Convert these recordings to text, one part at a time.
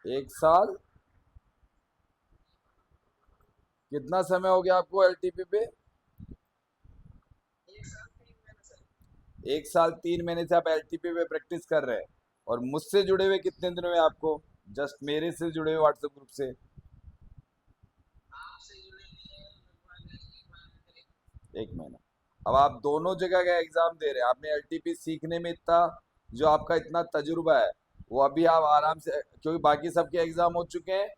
एक साल। कितना समय हो गया आपको एलटीपी पे? एक साल 3 महीने से आप एलटीपी पे प्रैक्टिस कर रहे हैं। और मुझसे जुड़े हुए कितने दिन हुए आपको? जस्ट मेरे से जुड़े हुए व्हाट्सएप ग्रुप से? 1 महीना। अब आप दोनों जगह का एग्जाम दे रहे हैं, आपने एलटीपी सीखने में इतना, जो आपका इतना तजुर्बा है, वो अभी आप आराम से, क्योंकि बाकी सबके एग्जाम हो चुके हैं,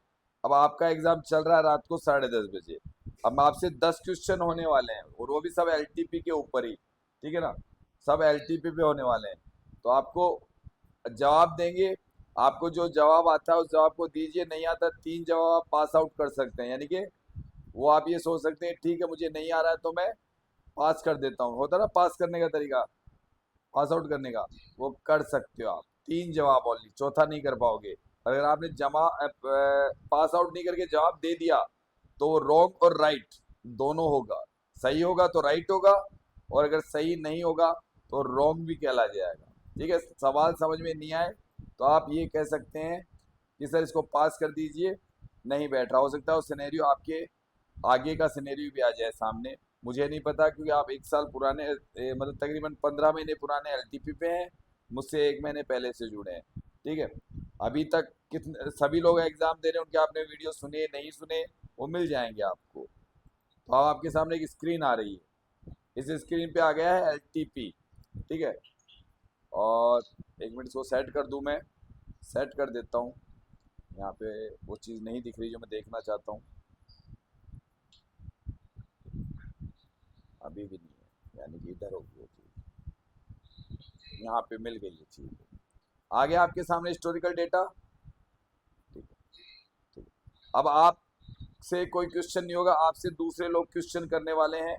अब आपका एग्जाम चल रहा है रात को 10:30 बजे। अब आपसे 10 क्वेश्चन होने वाले हैं और वो भी सब एलटीपी के ऊपर ही, ठीक है ना? सब एलटीपी पे होने वाले हैं। तो आपको जवाब देंगे, आपको जो जवाब आता है उस जवाब को दीजिए, नहीं आता 3 जवाब आप पास आउट कर सकते हैं, यानी कि वो आप ये सोच सकते हैं ठीक है मुझे नहीं आ रहा है तो मैं पास कर देता हूँ, होता है ना पास करने का तरीका, पास आउट करने का, वो कर सकते हो आप। 3 जवाब ओनली, चौथा नहीं कर पाओगे। अगर आपने पास आउट नहीं करके जवाब दे दिया तो वो रॉन्ग और राइट दोनों होगा। सही होगा तो राइट होगा, और अगर सही नहीं होगा तो रॉन्ग भी कहला जाएगा। ठीक है, सवाल समझ में नहीं आए तो आप ये कह सकते हैं कि सर इसको पास कर दीजिए, नहीं बैठ रहा, हो सकता है वो सिनेरियो आपके आगे का सिनेरियो भी आ जाए सामने। मुझे नहीं पता क्योंकि आप एक साल पुराने मतलब तकरीबन 15 महीने पुराने एलटीपी पे हैं, मुझसे 1 महीने पहले से जुड़े हैं। ठीक है, अभी तक कितने सभी लोग एग्जाम दे रहे हैं, उनके आपने वीडियो सुने नहीं सुने, वो मिल जाएंगे आपको। तो अब आपके सामने एक स्क्रीन आ रही है, इस स्क्रीन पे आ गया है एलटीपी। ठीक है, और 1 मिनट इसको सेट कर दूं मैं, सेट कर देता हूँ। यहाँ पे वो चीज़ नहीं दिख रही जो मैं देखना चाहता हूँ, अभी भी नहीं है, यानी कि इधर होगी वो चीज़। यहाँ पे मिल गई ये चीज़, आ गया आपके सामने हिस्टोरिकल डेटा। ठीक है, ठीक है। अब आपसे कोई क्वेश्चन नहीं होगा, आपसे दूसरे लोग क्वेश्चन करने वाले हैं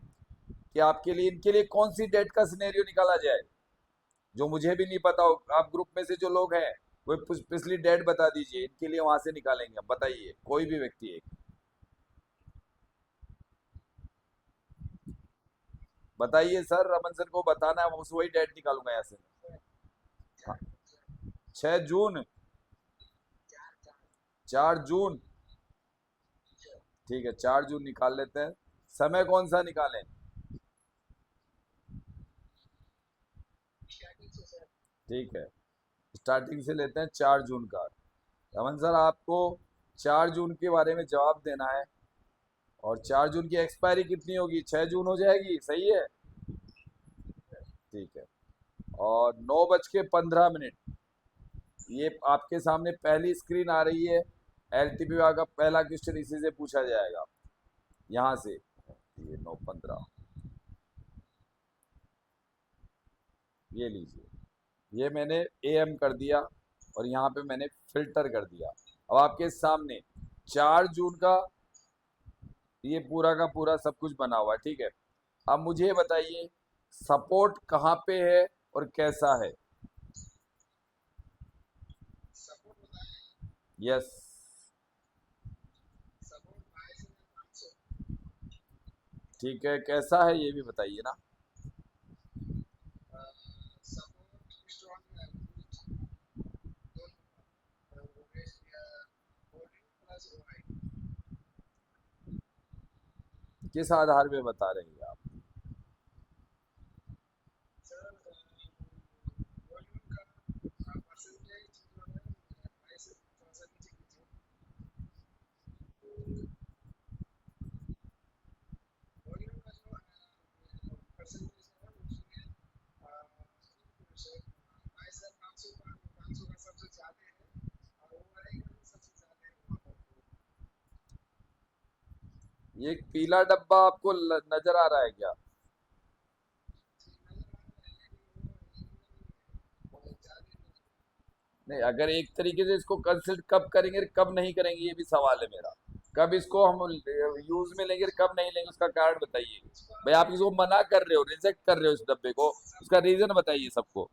कि आपके लिए इनके लिए कौन सी डेट का सिनेरियो निकाला जाए, जो मुझे भी नहीं पता हो। आप ग्रुप में से जो लोग हैं वो पिछली डेट बता दीजिए, इनके लिए वहां से निकालेंगे। अब बताइए, कोई भी व्यक्ति एक बताइए। सर रमन सर को बताना है, वो वही डेट निकालूंगा यहाँ से। हाँ, 6 जून, 4 जून। ठीक है, 4 जून निकाल लेते हैं। समय कौन सा निकालें? ठीक है, स्टार्टिंग से लेते हैं 4 जून का। रमन सर आपको 4 जून के बारे में जवाब देना है, और 4 जून की एक्सपायरी कितनी होगी? 6 जून हो जाएगी, सही है? ठीक है, और 9:15 ये आपके सामने पहली स्क्रीन आ रही है। एलटीपी का पहला क्वेश्चन इसी से पूछा जाएगा, यहाँ से। ये 9:15, ये लीजिए, ये मैंने एएम कर दिया और यहाँ पे मैंने फिल्टर कर दिया। अब आपके सामने 4 जून का ये पूरा का पूरा सब कुछ बना हुआ है। ठीक है, अब मुझे बताइए सपोर्ट कहाँ पे है और कैसा है? यस। ठीक है, कैसा है ये भी बताइए ना। किस आधार पे बता रहे हैं आप? ये एक पीला डब्बा आपको नजर आ रहा है क्या? नहीं, अगर एक तरीके से इसको कंसिडर कब करेंगे कब नहीं करेंगे, ये भी सवाल है मेरा। कब इसको हम यूज में लेंगे कब नहीं लेंगे, उसका कारण बताइए। भाई आप इसको मना कर रहे हो, रिजेक्ट कर रहे हो इस डब्बे को, उसका रीजन बताइए सबको।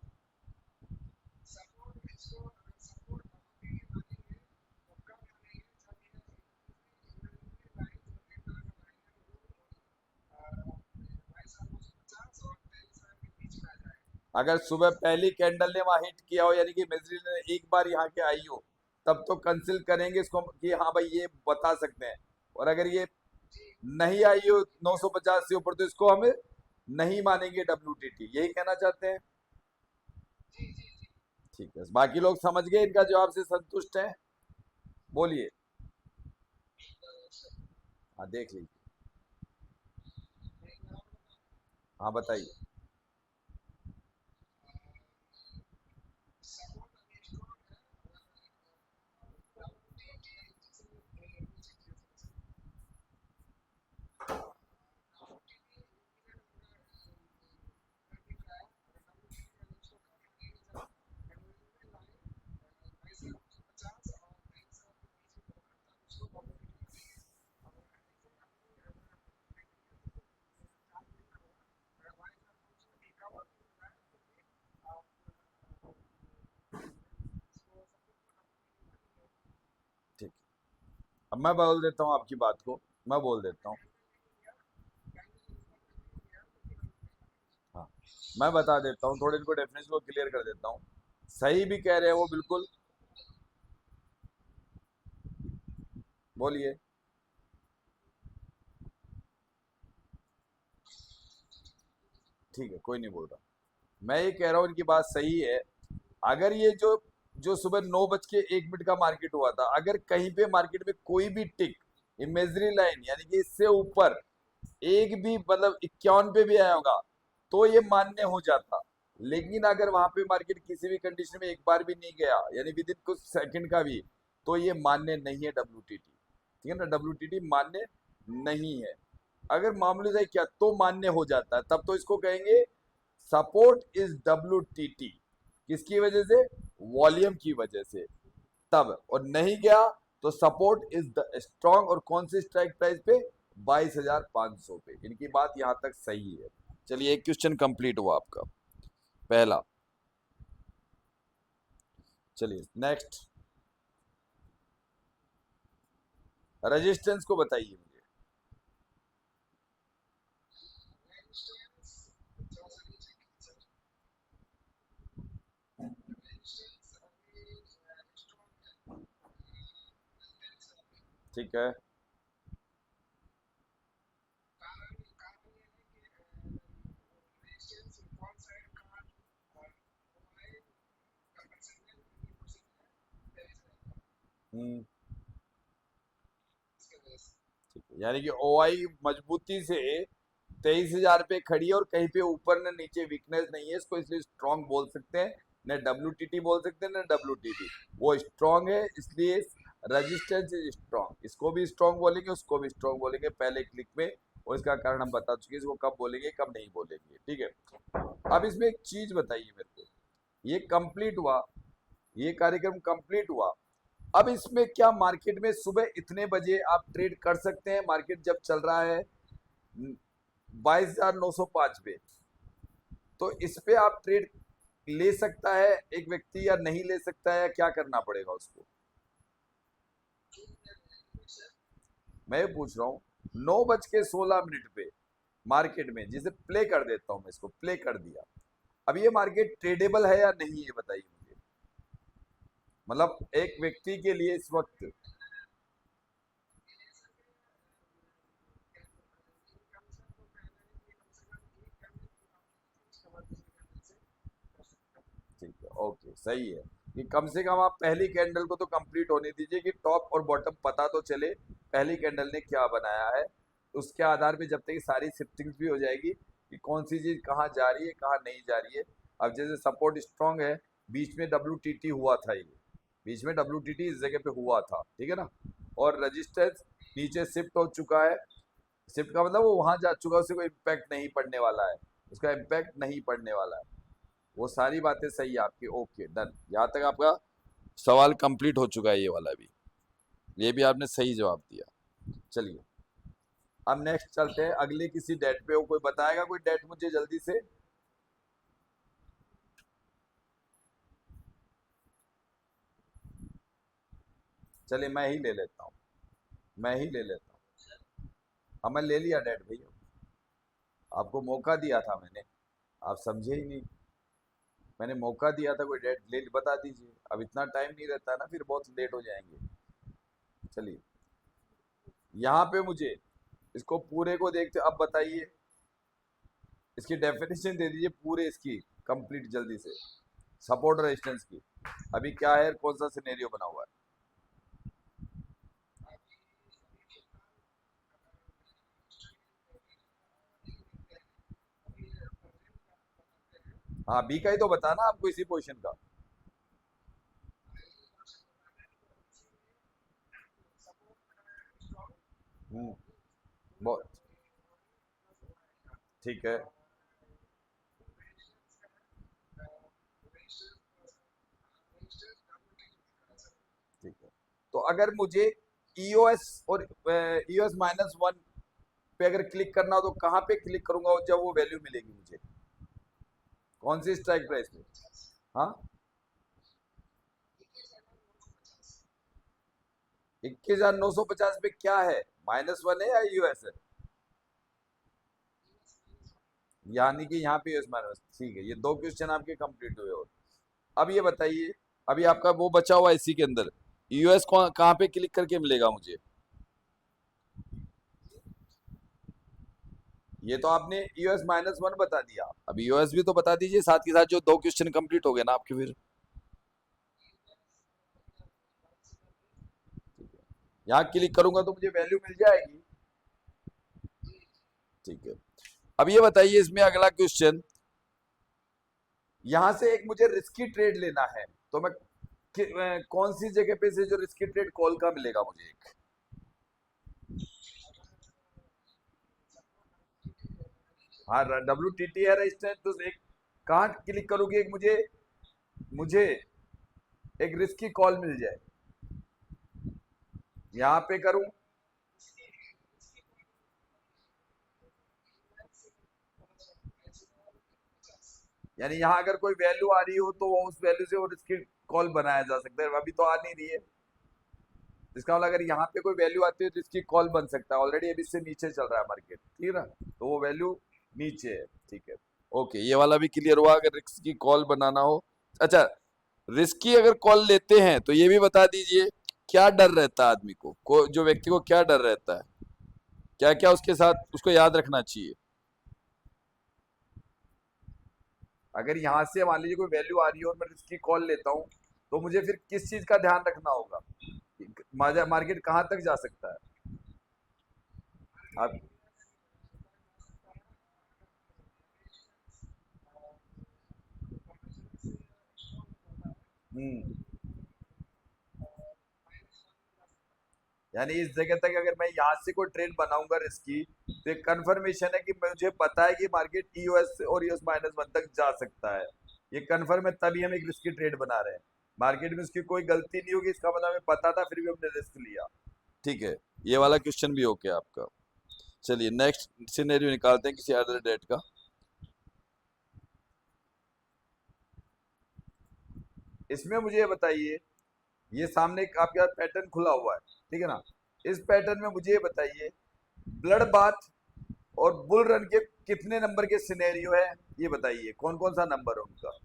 अगर सुबह पहली कैंडल ने वहां हिट किया हो, यानी कि मिजरी ने एक बार यहाँ के आई हो, तब तो कंसिल करेंगे इसको कि हाँ भाई ये बता सकते हैं। और अगर ये नहीं आई हो 950 से ऊपर तो इसको हम नहीं मानेंगे WTT, यही कहना चाहते हैं। ठीक है, बाकी लोग समझ गए, इनका जवाब से संतुष्ट हैं? बोलिए। हाँ देख लीजिए। हाँ बताइए। ठीक है, अब मैं बोल देता हूँ आपकी बात को, मैं बोल देता हूँ। हाँ, मैं बता देता हूँ, थोड़े इनको डेफिनेशन को क्लियर कर देता हूँ। सही भी कह रहे हैं वो बिल्कुल। बोलिए। ठीक है, कोई नहीं बोल रहा। मैं ये कह रहा हूँ इनकी बात सही है। अगर ये जो जो सुबह 9 बज के 1 मिनट का मार्केट हुआ था, अगर कहीं पे मार्केट में कोई भी टिक इमेजरी लाइन यानी कि इससे ऊपर एक भी मतलब 51 पे भी आया होगा तो ये मान्य हो जाता। लेकिन अगर वहां पे मार्केट किसी भी कंडीशन में एक बार भी नहीं गया यानी विद इन कुछ सेकंड का भी, तो ये मान्य नहीं है WTT। ठीक है ना, WTT मान्य नहीं है। अगर मामूली सा क्या तो मान्य हो जाता है, तब तो इसको कहेंगे सपोर्ट इज WTT। किसकी वजह से? वॉल्यूम की वजह से। तब और नहीं गया तो सपोर्ट इज द स्ट्रॉन्ग, और कौन सी स्ट्राइक प्राइस पे? 22,500 पे। इनकी बात यहां तक सही है। चलिए, एक क्वेश्चन कंप्लीट हुआ आपका पहला। चलिए नेक्स्ट, रेजिस्टेंस को बताइए मुझे। ठीक है। हम्म। ठीक है, यानी कि OI मजबूती से 23,000 पे खड़ी है और कहीं पे ऊपर न नीचे वीकनेस नहीं है, इसको इसलिए स्ट्रांग बोल सकते हैं। न WTT बोल सकते हैं न WTT। वो स्ट्रांग है इसलिए रेजिस्टेंस इज स्ट्रांग। इसको भी स्ट्रांग बोलेंगे, उसको भी स्ट्रांग बोलेंगे पहले क्लिक में। और इसका कारण हम बता चुके हैं, इसको कब बोलेंगे कब नहीं बोलेंगे। ठीक है, अब इसमें एक चीज बताइए मेरे को। ये कंप्लीट हुआ, ये कार्यक्रम कंप्लीट हुआ। अब इसमें क्या मार्केट में सुबह इतने बजे आप ट्रेड कर सकते हैं? मार्केट जब चल रहा है 22,905 पे, तो इस पे आप ट्रेड ले सकता है एक व्यक्ति या नहीं ले सकता है, या क्या करना पड़ेगा उसको? मैं ये पूछ रहा हूँ, 9 बज के 16 मिनट पे मार्केट में, जिसे प्ले कर देता हूं मैं, इसको प्ले कर दिया। अब ये मार्केट ट्रेडेबल है या नहीं, ये बताइए मुझे। मतलब एक व्यक्ति के लिए इस वक्त। ठीक है, ओके, सही है कि कम से कम आप पहली कैंडल को तो कंप्लीट होने दीजिए कि टॉप और बॉटम पता तो चले पहली कैंडल ने क्या बनाया है। उसके आधार पे जब तक सारी शिफ्टिंग्स भी हो जाएगी कि कौन सी चीज कहाँ जा रही है कहाँ नहीं जा रही है। अब जैसे सपोर्ट स्ट्रांग है, बीच में WTT हुआ था, ये बीच में WTT इस जगह पे हुआ था, ठीक है ना। और रजिस्टेंस नीचे शिफ्ट हो चुका है। शिफ्ट का मतलब वो वहां जा चुका है, उसे कोई इम्पैक्ट नहीं पड़ने वाला है, उसका इम्पैक्ट नहीं पड़ने वाला है। वो सारी बातें सही है आपकी, ओके डन। यहाँ तक आपका सवाल कंप्लीट हो चुका है, ये वाला भी, ये भी आपने सही जवाब दिया। चलिए, अब नेक्स्ट चलते हैं अगले किसी डेट पे। वो कोई बताएगा कोई डेट मुझे जल्दी से? चलिए मैं ही ले लेता हूँ, मैं ही ले लेता हूँ। हाँ मैं ले लिया डेट भैया, आपको मौका दिया था मैंने, आप समझे ही नहीं। मैंने मौका दिया था, कोई डेट लेट बता दीजिए। अब इतना टाइम नहीं रहता ना, फिर बहुत लेट हो जाएंगे। चलिए, यहाँ पे मुझे इसको पूरे को देखते, अब बताइए इसकी डेफिनेशन दे दीजिए पूरे इसकी, कंप्लीट जल्दी से, सपोर्ट रेजिस्टेंस की। अभी क्या है, कौन सा सिनेरियो बना हुआ है? हाँ, बी का ही तो बताना आपको, इसी पोजीशन का। हम्म। बहुत ठीक है। ठीक है, तो अगर मुझे ईओएस और ईओएस -1 पे अगर क्लिक करना हो तो कहाँ पे क्लिक करूंगा, और जब वो वैल्यू मिलेगी मुझे कौन सी स्ट्राइक प्राइस पे? हाँ, 21,950 पे क्या है, -1 है या यूएस है? यानी कि यहाँ पे यूएस माइनस, ठीक है, ये दो क्वेश्चन आपके कंप्लीट हुए। और अब ये बताइए, अभी आपका वो बचा हुआ है इसी के अंदर, यूएस कहाँ पे क्लिक करके मिलेगा मुझे? ये तो आपने यूएस -1 बता दिया, अभी यूएस भी तो बता दीजिए साथ के साथ, जो दो क्वेश्चन कंप्लीट हो गए ना आपके फिर। यहाँ क्लिक करूंगा तो मुझे वैल्यू मिल जाएगी। ठीक है, अब ये बताइए इसमें अगला क्वेश्चन, यहां से एक मुझे रिस्की ट्रेड लेना है, तो मैं कौन सी जगह पे से जो रिस्की ट्रेड कॉल का मिलेगा मुझे एक? हाँ, WTT है रजिस्टर, तो एक कहाँ क्लिक करोगे, एक मुझे मुझे एक रिस्की कॉल मिल जाए, यहाँ पे करूं? यानी यहाँ अगर कोई वैल्यू आ रही हो तो वो उस वैल्यू से वो रिस्की कॉल बनाया जा सकता है, अभी तो आ नहीं रही है। इसका मतलब अगर यहाँ पे कोई वैल्यू आती है तो इसकी कॉल बन सकता है, ऑलरेडी अभी इससे नीचे चल रहा है मार्केट, ठीक है ना, तो वो वैल्यू नीचे है। ठीक है, ओके, ये वाला भी क्लियर हुआ, अगर रिस्क की कॉल बनाना हो। अच्छा, रिस्क की अगर कॉल लेते हैं तो ये भी बता दीजिए, क्या डर रहता है आदमी को जो व्यक्ति को क्या डर रहता है, क्या क्या उसके साथ उसको याद रखना चाहिए? अगर यहाँ से मान लीजिए कोई वैल्यू आ रही है और मैं रिस्क की कॉल लेता हूँ, तो मुझे फिर किस चीज का ध्यान रखना होगा, मार्केट कहाँ तक जा सकता है? आप। हम्म। यानी इस जगह तक अगर मैं यहाँ से कोई ट्रेड बनाऊंगा रिस्की, तो एक कंफर्मेशन है कि मुझे पता है कि मार्केट ईओएस और ईओएस -1 तक जा सकता है, ये कंफर्म है, तभी हम एक रिस्की ट्रेड बना रहे हैं। मार्केट में उसकी कोई गलती नहीं होगी, इसका मतलब हमें पता था फिर भी हमने रिस्क लिया। ठीक है, ये वाला क्वेश्चन भी ओके आपका। चलिए नेक्स्ट सिनेरियो निकालते हैं किसी अदर डेट का। इसमें मुझे ये बताइए, ये सामने एक आपके पास पैटर्न खुला हुआ है, ठीक है ना, इस पैटर्न में मुझे ये बताइए, ब्लड बाथ और बुल रन के कितने नंबर के सिनेरियो है, ये बताइए कौन कौन सा नंबर है उनका?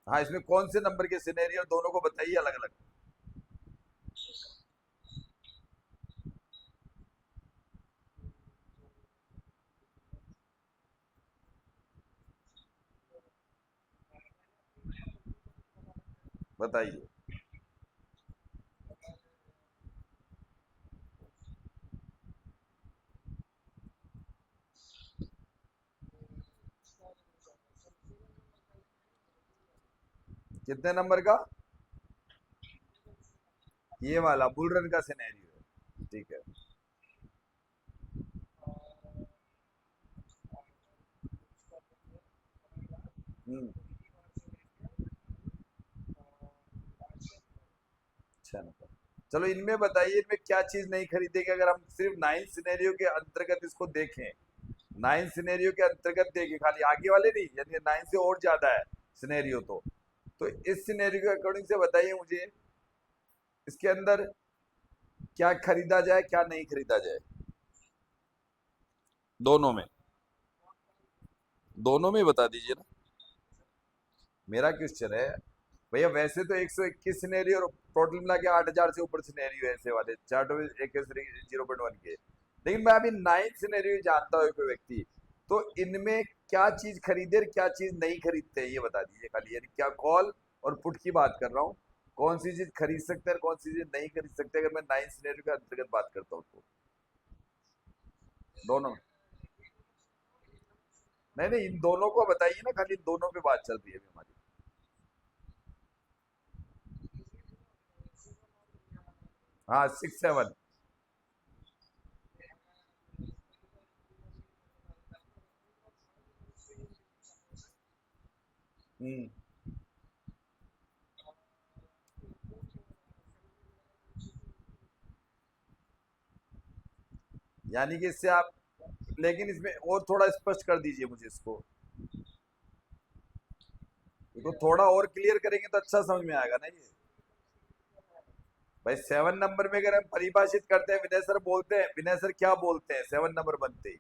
हाँ, इसमें कौन से नंबर के सिनेरियो, दोनों को बताइए अलग अलग। बताइए। कितने नंबर का? ये वाला बुल रन का सिनेरियो है, ठीक है। हम्म। अच्छा नंबर। चलो इनमें बताइए, इनमें क्या चीज नहीं खरीदेगी अगर हम सिर्फ 9 सिनेरियो के अंतर्गत इसको देखें? 9 सिनेरियो के अंतर्गत देखें, खाली आगे वाले नहीं, यानी 9 से और ज्यादा है सिनेरियो तो इस सिनेरियो के अकॉर्डिंग से बताइए मुझे, इसके अंदर क्या खरीदा जाए क्या नहीं खरीदा जाए, दोनों में। दोनों में बता दीजिए ना। मेरा क्वेश्चन है भैया, वैसे तो 121 सिनेरियो और टोटल मिला के 8,000 से ऊपर सिनेरियो है ऐसे वाले चार्ट में, एक 0.1 के। लेकिन मैं अभी 9 सिनेरियो जानता हूँ कोई व्यक्ति, तो इनमें क्या चीज खरीदे और क्या चीज नहीं खरीदते हैं ये बता दीजिए खाली, यानी क्या कॉल और पुट की बात कर रहा हूँ, कौन सी चीज खरीद सकते हैं और कौन सी चीज नहीं खरीद सकते अगर मैं 9 सिनेरियो के अंतर्गत बात करता हूँ तो। दोनों। नहीं नहीं, इन दोनों को बताइए ना, खाली इन दोनों पे बात चल रही है अभी हमारी। हाँ, 6 7। हम्म। यानी कि इससे आप, लेकिन इसमें और थोड़ा स्पष्ट कर दीजिए मुझे इसको, इसको थोड़ा और क्लियर करेंगे तो अच्छा समझ में आएगा ना ये। भाई 7 नंबर में अगर हम परिभाषित करते हैं, विनय सर बोलते हैं, विनय सर क्या बोलते हैं 7 नंबर बनते ही।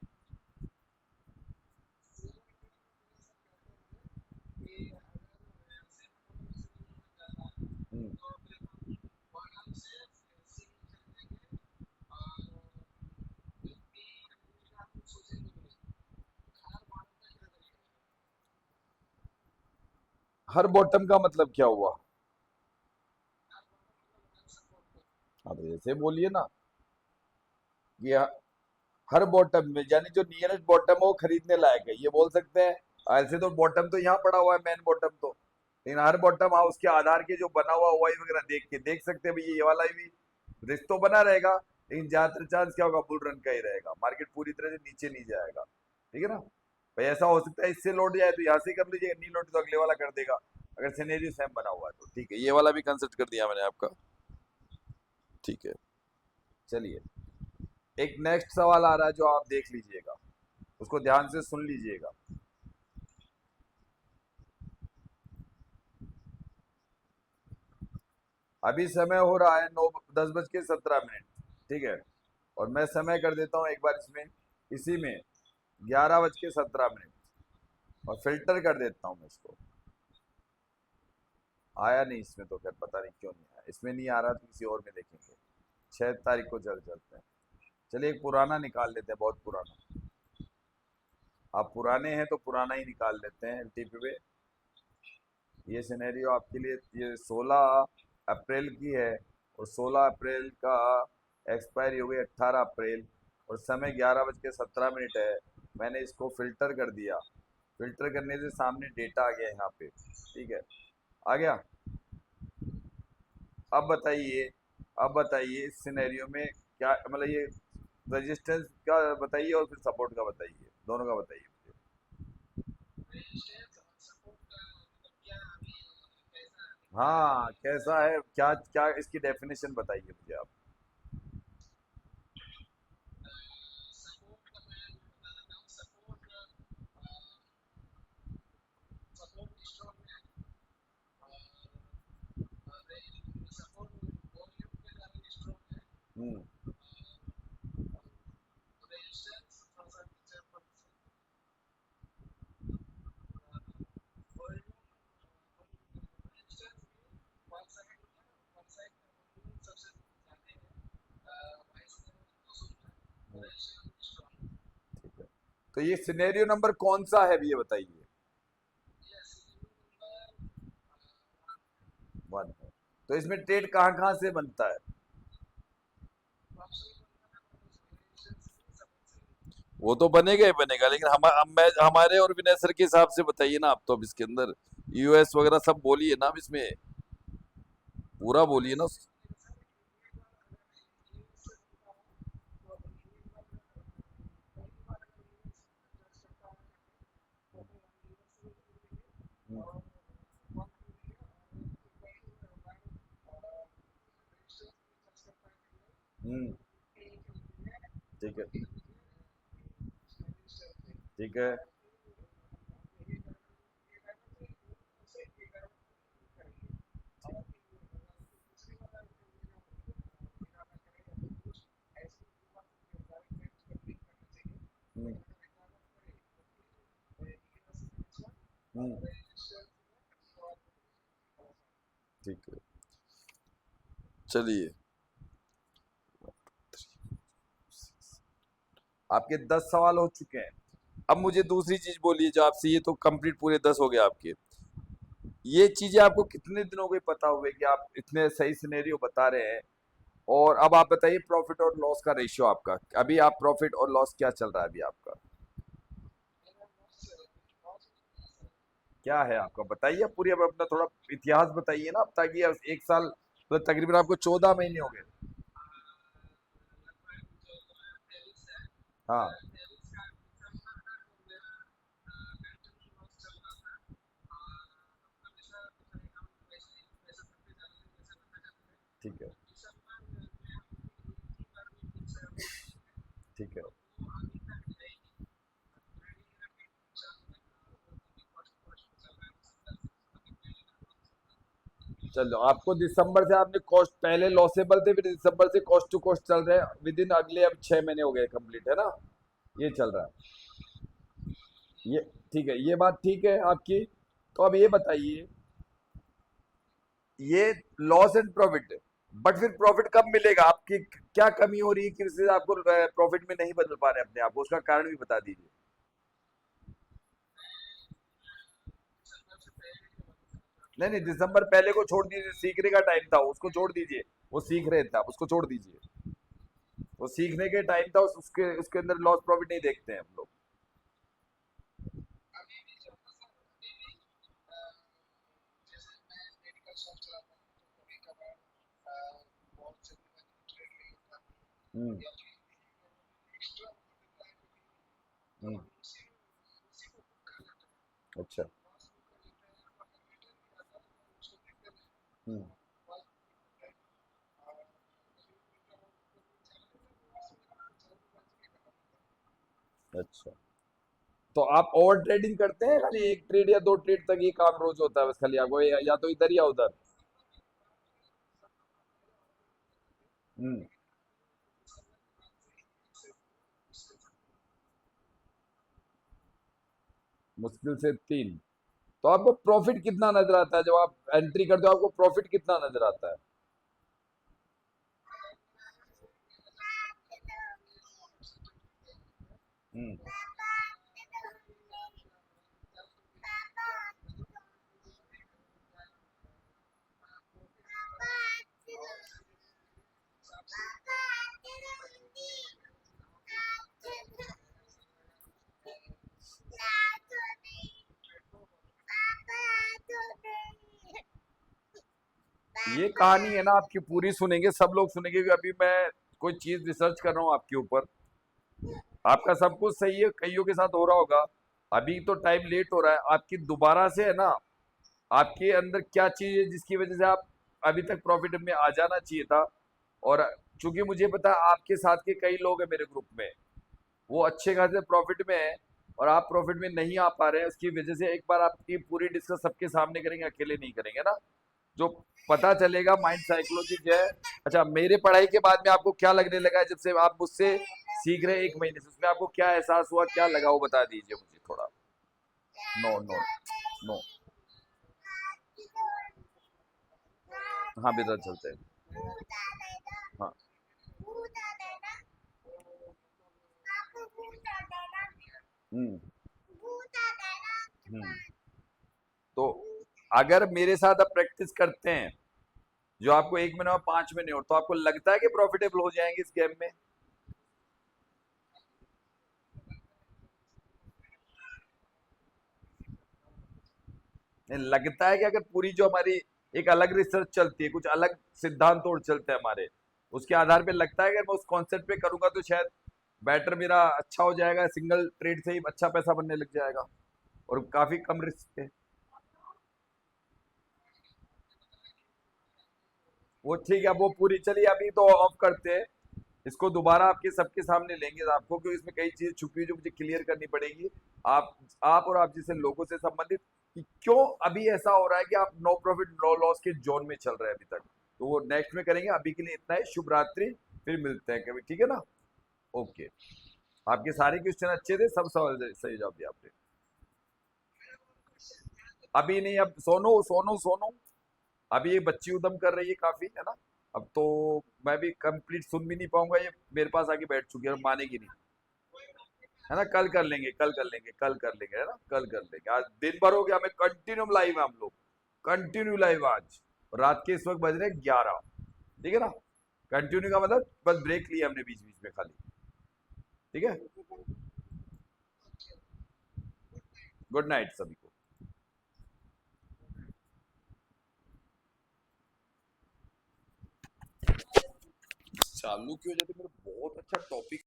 हम्म। हर बॉटम का मतलब क्या हुआ? हाँ तो ऐसे बोलिए ना कि हर बॉटम में, यानी जो नियरेस्ट बॉटम हो वो खरीदने लायक है, ये बोल सकते हैं। ऐसे तो बॉटम तो यहाँ पड़ा हुआ है, मेन बॉटम तो, लेकिन हर बॉटम हाँ उसके आधार के जो बना हुआ ओवाई वगैरह देख के देख सकते हैं भैया, ये वाला भी रिस्क तो बना रहेगा, लेकिन ज्यादातर चांस क्या होगा, बुल रन का ही रहेगा, मार्केट पूरी तरह से नीचे नहीं जाएगा। ठीक है ना भाई, ऐसा हो सकता है इससे लौट जाए तो यहाँ से कर लीजिएगा, नहीं लौटे तो अगले वाला कर देगा, अगर सिनेरियो सेम बना हुआ है तो। ठीक है, ये वाला भी कंसिडर कर दिया मैंने आपका। ठीक है, चलिए, एक नेक्स्ट सवाल आ रहा है जो आप देख लीजिएगा, उसको ध्यान से सुन लीजिएगा। अभी समय हो रहा है 9 10 बज के 17 मिनट। ठीक है, और मैं समय कर देता हूँ एक बार इसमें, इसी में 11 बज के 17 मिनट, और फिल्टर कर देता हूँ मैं इसको। आया नहीं इसमें तो फिर पता नहीं क्यों नहीं आया, इसमें नहीं आ रहा तो किसी और में देखेंगे। 6 तारीख को चल चलते हैं। चलिए एक पुराना निकाल लेते हैं, बहुत पुराना। आप पुराने हैं तो पुराना ही निकाल लेते हैं एलटीपी पे। ये सिनेरियो आपके लिए, ये 16 अप्रैल की है, और 16 अप्रैल का एक्सपायरी हो गई 18 अप्रैल, और समय 11 बज के 17 मिनट है। मैंने इसको फिल्टर कर दिया, फिल्टर करने से सामने डेटा आ गया यहाँ पे। ठीक है, आ गया। अब बताइए, अब बताइए इस सिनेरियो में क्या मतलब, ये रेजिस्टेंस का बताइए और फिर सपोर्ट का बताइए, दोनों का बताइए मुझे। हाँ कैसा है, क्या क्या इसकी डेफिनेशन बताइए मुझे आप। हम्म। ठीक है, तो ये सिनेरियो नंबर कौन सा है ये बताइए। 1 है। तो इसमें ट्रेड कहाँ कहाँ से बनता है? वो तो बनेगा ही बनेगा, लेकिन मैं हमारे और विनय सर के हिसाब से बताइए ना आप, तो अब इसके अंदर यूएस वगैरह सब बोलिए ना, अब इसमें पूरा बोलिए ना। हम्म। हम्म। ठीक है। ठीक है। हम्म। हम्म, ठीक है। चलिए, आपके 10 सवाल हो चुके हैं। अब मुझे दूसरी चीज बोलिए जो आपसे, ये तो कंप्लीट पूरे 10 हो गए आपके। ये चीजें आपको कितने दिनों के पता हुए कि आप इतने सही सिनेरियो बता रहे हैं? और अब आप बताइए प्रॉफिट और लॉस का रेशियो आपका, अभी आप प्रॉफिट और लॉस क्या चल रहा है अभी आपका? क्या है आपका, बताइए पूरी। अब अपना थोड़ा इतिहास बताइए ना, अब ताकि अब एक साल मतलब तकरीबन आपको 14 महीने हो गए। हाँ, ठीक है, ठीक है। चलो, आपको दिसंबर से आपने कॉस्ट पहले लॉसेबल थे, फिर दिसंबर से कॉस्ट टू कॉस्ट चल रहे हैं विद इन अगले अब 6 महीने हो गए कंप्लीट, है ना? ये चल रहा है। ये ठीक है, ये बात ठीक है आपकी। तो अब ये बताइए, ये लॉस एंड प्रॉफिट, बट फिर प्रॉफिट कब मिलेगा? आपकी क्या कमी हो रही है कि इससे आपको प्रॉफिट में नहीं बदल पा रहे अपने आप को? उसका कारण भी बता दीजिए। नहीं नहीं, दिसंबर पहले को छोड़ दीजिए, सीखने का टाइम था, उसको छोड़ दीजिए। वो सीख रहे थे आप, उसको छोड़ दीजिए। वो सीखने के टाइम था, उसके उसके अंदर लॉस प्रॉफिट नहीं देखते हैं हम लोग। हम्म, हम्म, अच्छा। हम्म, अच्छा। तो आप ओवर ट्रेडिंग करते हैं, खाली एक ट्रेड या दो ट्रेड तक ये काम रोज होता है बस खाली आपको, या तो इधर या उधर? हम्म, मुश्किल से 3। तो आपको प्रॉफिट कितना नजर आता है जब आप एंट्री करते हो? आपको प्रॉफिट कितना नजर आता है? हम्म, ये कहानी है ना आपकी, पूरी सुनेंगे, सब लोग सुनेंगे कि अभी मैं कोई चीज रिसर्च कर रहा हूँ आपके ऊपर। आपका सब कुछ सही है, कईयों के साथ हो रहा होगा। अभी तो टाइम लेट हो रहा है आपकी, दोबारा से है ना? आपके अंदर क्या चीज है जिसकी वजह से आप अभी तक प्रॉफिट में आ जाना चाहिए था? और चूंकि मुझे पता है आपके साथ के कई लोग हैं मेरे ग्रुप में, वो अच्छे खासे प्रॉफिट में है, और आप प्रॉफिट में नहीं आ पा रहे हैं, उसकी वजह से एक बार आपकी पूरी डिस्कस सबके सामने करेंगे, अकेले नहीं करेंगे ना? जो पता चलेगा माइंड साइकोलॉजी क्या है। अच्छा, मेरे पढ़ाई के बाद में आपको क्या लगने लगा है जब से आप मुझसे सीख रहे हैं 1 महीने से, उसमें आपको क्या एहसास हुआ, क्या लगा, वो बता दीजिए मुझे थोड़ा। No no, no. हाँ, बेहतर चलते हैं। हाँ। हम्म, हम्म। तो अगर मेरे साथ आप प्रैक्टिस करते हैं, जो आपको 1 महीने और 5 महीने, और तो आपको लगता है कि प्रॉफिटेबल हो जाएंगे इस गेम में? नहीं, लगता है कि अगर पूरी जो हमारी एक अलग रिसर्च चलती है, कुछ अलग सिद्धांत और चलते हैं हमारे, उसके आधार पे लगता है कि मैं उस कॉन्सेप्ट पे करूंगा तो शायद बेटर मेरा अच्छा हो जाएगा, सिंगल ट्रेड से ही अच्छा पैसा बनने लग जाएगा, और काफी कम रिस्क पे। वो ठीक है, वो पूरी चलिए, अभी तो ऑफ करते हैं। इसको दोबारा आपके सबके सामने लेंगे आपको, क्योंकि इसमें कई चीजें छुपी हुई जो मुझे क्लियर करनी पड़ेगी। आप और आप जैसे लोगों से संबंधित, कि क्यों अभी ऐसा हो रहा है कि आप नो प्रॉफिट नो लॉस के जोन में चल रहे हैं अभी तक। तो वो नेक्स्ट में करेंगे, अभी के लिए इतना ही। शुभ रात्रि, फिर मिलते हैं कभी, ठीक है ना? ओके। आपके सारे क्वेश्चन अच्छे थे, सब सवाल सही जवाब दिया आपने। अभी नहीं, अब सोनू सोनू सोनू, अभी ये बच्ची उदम कर रही है काफी, है ना। अब तो मैं भी कंप्लीट सुन भी नहीं पाऊंगा, ये मेरे पास आके बैठ चुकी है और मानेगी नहीं, है ना। कल कर लेंगे, कल कर लेंगे, कल कर लेंगे, है ना, कल कर लेंगे। आज दिन भर हो गया, हमें कंटिन्यू लाइव है हम लोग, कंटिन्यू लाइव आज। रात के इस वक्त बज रहे 11, ठीक है ना। कंटिन्यू का मतलब बस ब्रेक लिया हमने बीच बीच में खाली, ठीक है। गुड नाइट सभी को। चालू क्यों हो जाती है, मेरा बहुत अच्छा टॉपिक